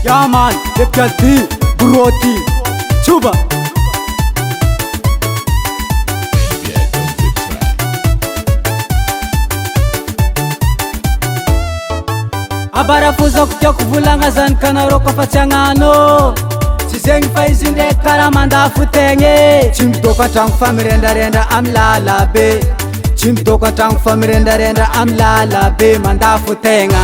Yeah man, Deputy, Buroti, Chuba. Abarafuza kutya kuvulanga zani kanaro kafatyangano Sizengi faizinde karamanda futenge Chimtoka tangu famirenda renda amlala be Chimtoka tangu famirenda renda amlala be manda futenga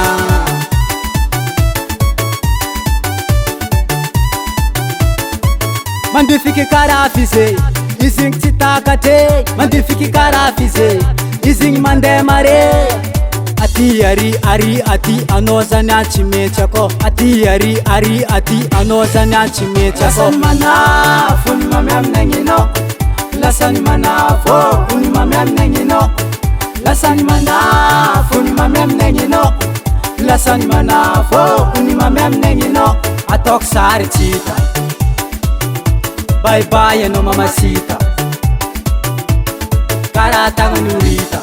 Mandifiki karafise Izing chitakate Mandifiki karafise Izing mandemare Ati ati anoza nyachi mechako Ati ati anoza nyachi mechako Lasani manafu ni mame amnengino Lasani manafu ni mame amnengino Lasani manafu ni mame amnengino Lasani manafu ni mame amnengino Atok sari chita Bye bye no mamacita Karata ngunurita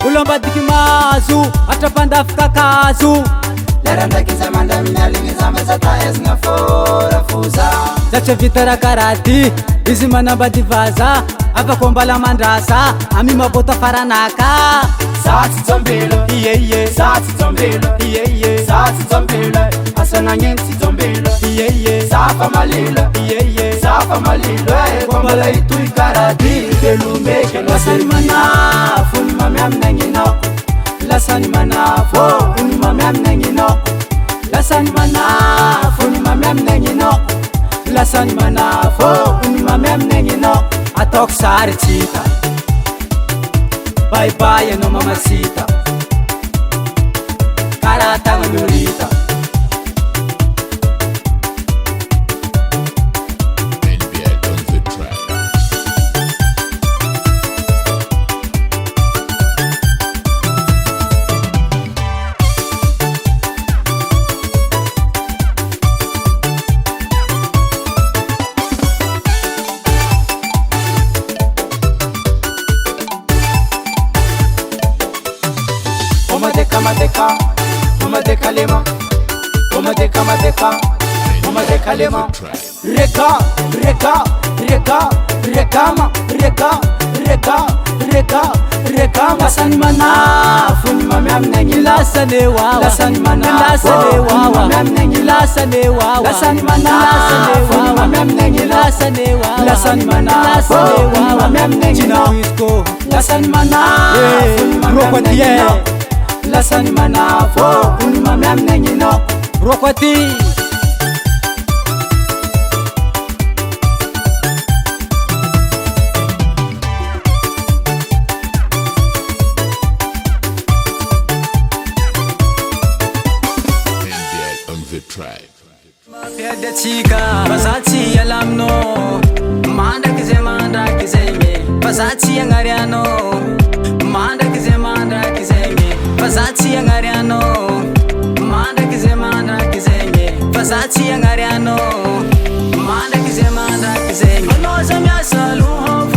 Ulomba dikimazu, atapanda fika kazu Leranda kizamanda minalingiza mezata esna fora fuza Zache vitara karati, izi manamba divaza Apa kombala mandrasa, ami mabota faranaka Sati zombele, Iye sati zombele, Iye sati zombele Asana nyensi zombele, Iye safa malile, Iye safa malile Kombala itu ikarati, belumeke Lasani manafu, ni mame amnengino Lasani manafu, ni mame amnengino Lasani manafu, ni mame amnengino Lasani manafu, ni mame amnengino Atok sari chita Bye bye no mamacita Karata ngunurita Umadeka lema Umadeka lema Reka Lasani manafu, ni mame amnengi Lasane wawa Lasani manafu, ni mame amnengi Lasane wawa Lasani manafu, ni mame amnengi Lasane wawa Lasani manafu, ni mame amnengi Lasani manafu, ni mame amnengi Lasani manafu, ni mame amnengi Rokwati Mapia chica, Versace alamno Manda kizeme Versace angariano Manda kizeme Versace angariano Manda kizeme Versace angariano Manda kizeme Anoza mya salu